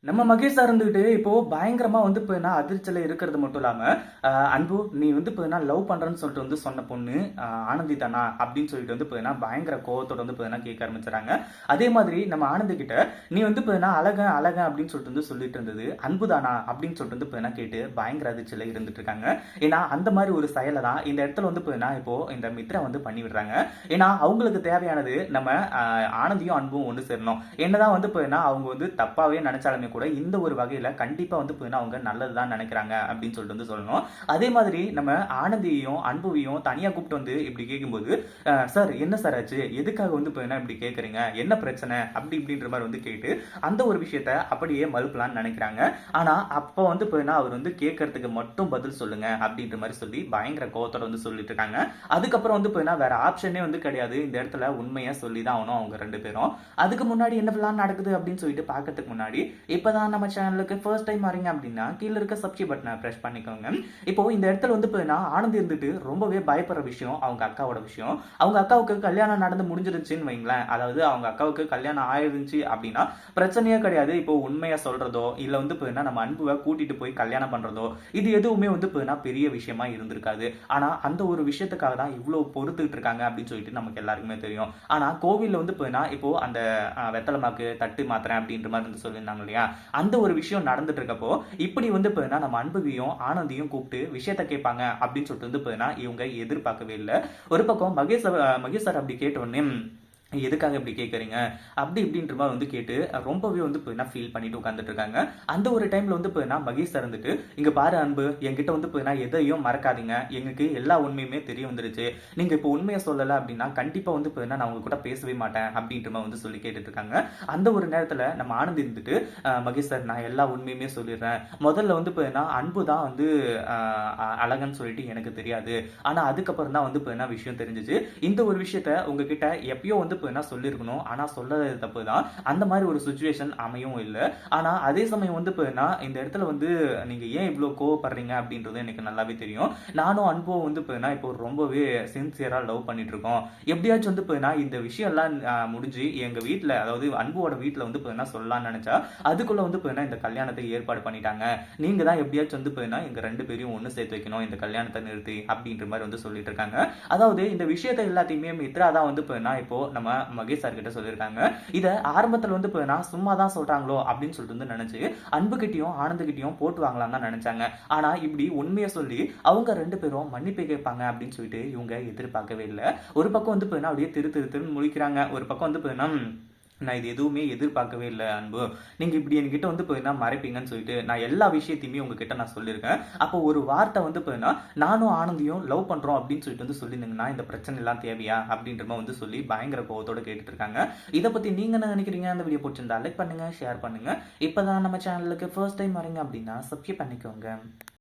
நம்ம மகேஷ் சார் இருந்துகிட்டு இப்போ பயங்கரமா வந்து இப்போ அதிர்ச்சியில இருக்கிறது மட்டும் இல்லாம அன்பு நீ வந்து இப்போ லவ் பண்றேன்னு சொல்லிட்டு வந்து சொன்ன பொண்ணு ஆனந்தி தானா அப்படின்னு சொல்லிட்டு வந்து இப்போ பயங்கர கோவத்தோட வந்து இப்போ கேட்க ஆரம்பிச்சுறாங்க. அதே மாதிரி நம்ம ஆனந்தி கிட்ட நீ வந்து இப்போ அழகன் அழகன் அப்படின்னு சொல்லிட்டு வந்து சொல்லிட்டு இருந்தது அன்பு தானா அப்படின்னு சொல்லிட்டு வந்து இப்போ கேட்டு பயங்கர அதிர்ச்சியில இருந்துட்டு இருக்காங்க. ஏன்னா அந்த மாதிரி ஒரு செயலை தான் இந்த இடத்துல வந்து இப்போ இந்த மித்ரா வந்து பண்ணி விடுறாங்க. ஏன்னா அவங்களுக்கு தேவையானது நம்ம ஆனந்தியும் அன்பும் ஒன்று சேரணும். என்னதான் வந்து இப்போ அவங்க வந்து தப்பாவே நினைச்சாலுமே கூட இந்த ஒரு வகையில கண்டிப்பா வந்து அவங்க நல்லதுதான் நினைக்கிறாங்க அப்படின்னு சொல்லிட்டு வந்து சொல்லணும். அதே மாதிரி நம்ம ஆனந்தியையும் அன்புவையும் தனியா கூப்பிட்டு வந்து இப்படி கேட்கும்போது சார் என்ன சார் ஆச்சு, எதுக்காக வந்து இப்படி கேட்குறீங்க, என்ன பிரச்சனை அப்படி இப்படின்ற மாதிரி வந்து கேட்டு அந்த ஒரு விஷயத்த அப்படியே மறுப்பலான்னு நினைக்கிறாங்க. ஆனா அப்போ வந்து அவர் வந்து கேட்கறதுக்கு மட்டும் பதில் சொல்லுங்க அப்படின்ற மாதிரி சொல்லி பயங்கர கோவத்தோட வந்து சொல்லிட்டு இருக்காங்க. அதுக்கப்புறம் வந்து வேற ஆப்ஷனே வந்து கிடையாது, இந்த இடத்துல உண்மையா சொல்லி தான் ஆகணும் அவங்க ரெண்டு பேரும். அதுக்கு முன்னாடி என்ன பிளான் நடக்குது அப்படின்னு சொல்லிட்டு பார்க்கறதுக்கு முன்னாடி இப்பதான் நம்ம சேனலுக்கு ஃபர்ஸ்ட் டைம் வரீங்க அப்படின்னா கீழே இருக்க சப்ஸ்கிரைப் பட்டனை பிரஸ் பண்ணிக்கோங்க. இப்போ இந்த இடத்துல வந்து ஆனந்தி இருந்துட்டு ரொம்பவே பயப்படுற விஷயம் அவங்க அக்காவோட விஷயம். அவங்க அக்காவுக்கு கல்யாணம் நடந்து முடிஞ்சிருச்சுன்னு வைங்களேன், அதாவது அவங்க அக்காவுக்கு கல்யாணம் ஆயிருந்துச்சு அப்படின்னா பிரச்சனையே கிடையாது. இப்போ உண்மையா சொல்றதோ இல்ல வந்து நம்ம அன்புவை கூட்டிட்டு போய் கல்யாணம் பண்றதோ இது எதுவுமே வந்து பெரிய விஷயமா இருந்திருக்காது. ஆனா அந்த ஒரு விஷயத்துக்காக தான் இவ்வளவு பொறுத்துக்கிட்டு இருக்காங்க அப்படின்னு சொல்லிட்டு நமக்கு எல்லாருக்குமே தெரியும். ஆனா கோவில்ல வந்து இப்போ அந்த வெத்தலைமாக்கு தட்டு மாத்திரேன் அப்படின்ற மாதிரி வந்து சொல்லியிருந்தாங்க இல்லையா, அந்த ஒரு விஷயம் நடந்துட்டு இருக்கப்போ இப்படி வந்து நம்ம அன்புவையும் ஆனந்தியும் கூப்பிட்டு விஷயத்த கேட்பாங்க அப்படின்னு சொல்லிட்டு வந்து இவங்க எதிர்பார்க்கவே இல்லை. ஒரு பக்கம் மகேஷ் சார் அப்படி கேட்ட உடனே எதுக்காக இப்படி கேட்குறீங்க அப்படி இப்படின்ற மாதிரி வந்து கேட்டு ரொம்பவே வந்து ஃபீல் பண்ணிட்டு உட்காந்துட்டு இருக்காங்க. அந்த ஒரு டைம்ல வந்து மகேஷ் சார் இருந்துட்டு இங்க பாரு அன்பு, என்கிட்ட வந்து எதையும் மறக்காதீங்க, எங்களுக்கு எல்லா உண்மையுமே தெரிய வந்துருச்சு, நீங்க இப்போ உண்மையை சொல்லலை அப்படின்னா கண்டிப்பா வந்து நான் உங்க கூட பேசவே மாட்டேன் அப்படின்ற மாதிரி வந்து சொல்லி கேட்டுட்டு இருக்காங்க. அந்த ஒரு நேரத்துல நம்ம ஆனந்த் இருந்துட்டு மகேஷ் சார் நான் எல்லா உண்மையுமே சொல்லிடுறேன், முதல்ல வந்து அன்பு தான் வந்து அழகன்னு சொல்லிட்டு எனக்கு தெரியாது, ஆனா அதுக்கப்புறம் தான் வந்து விஷயம் தெரிஞ்சிச்சு, இந்த ஒரு விஷயத்த உங்ககிட்ட எப்பயோ வந்து என்ன சொல்லியிருக்கணும், ஆனா சொல்லது தப்பு தான், அந்த மாதிரி ஒரு சுச்சுவேஷன் அமையும் இல்லை. ஆனா அதே சமயம் வந்து இந்த இடத்துல வந்து நீங்க ஏன் இவ்வளவு கோவப்படுறீங்க அப்படின்றது எனக்கு நல்லாவே தெரியும். நானும் அன்பும் வந்து இப்போ ரொம்பவே சின்சியரா லவ் பண்ணிட்டு இருக்கோம், எப்படியாச்சும் வந்து இந்த விஷயம் எல்லாம் முடிஞ்சு எங்க வீட்டுல, அதாவது அன்புவோட வீட்டுல வந்து சொல்லலாம்னு நினைச்சா அதுக்குள்ள வந்து இந்த கல்யாணத்தை ஏற்பாடு பண்ணிட்டாங்க, நீங்க தான் எப்படியாச்சும் வந்து எங்க ரெண்டு பேரையும் ஒண்ணு சேர்த்து வைக்கணும், இந்த கல்யாணத்தை நிறுத்தி அப்படின்ற மாதிரி வந்து சொல்லிட்டு இருக்காங்க. அதாவது இந்த விஷயத்தை எல்லாத்தையுமே மித்ரா தான் வந்து இப்போ நம்ம மகேஷ் சார் கிட்ட சொல்லியிருக்காங்க. இத ஆரம்பத்துல வந்து சும்மா தான் சொல்றாங்களோ அப்படின்னு சொல்லிட்டு வந்து நினைச்சு அன்பு கிட்டயும் ஆனந்த் கிட்டயும் போட்டு வாங்கலாம் தான் நினைச்சாங்க. ஆனா இப்படி உண்மையை சொல்லி அவங்க ரெண்டு பேரும் மன்னிப்பு கேட்பாங்க அப்படின்னு சொல்லிட்டு இவங்க எதிர்பார்க்கவே இல்லை. ஒரு பக்கம் வந்து அப்படியே திரு திரு திருன்னு முழிக்கிறாங்க, ஒரு பக்கம் வந்து நான் இது எதுவுமே எதிர்பார்க்கவே இல்லை அன்பு, நீங்க இப்படி என்கிட்ட வந்து மறைப்பீங்கன்னு சொல்லிட்டு நான் எல்லா விஷயத்தையுமே உங்ககிட்ட நான் சொல்லியிருக்கேன். அப்போ ஒரு வார்த்தை வந்து நானும் ஆனந்தியும் லவ் பண்றோம் அப்படின்னு சொல்லிட்டு வந்து சொல்லியிருந்தீங்கன்னா இந்த பிரச்சனை எல்லாம் தேவையா அப்படின்ற மாதிரி வந்து சொல்லி பயங்கர கோவத்தோட கேட்டுட்டு இருக்காங்க. இதை பத்தி நீங்க என்ன நினைக்கிறீங்க? அந்த வீடியோ பிடிச்சிருந்தா லைக் பண்ணுங்க, ஷேர் பண்ணுங்க. இப்பதான் நம்ம சேனலுக்கு ஃபர்ஸ்ட் டைம் வரீங்க அப்படின்னா சப்ஸ்கிரைப் பண்ணிக்கோங்க.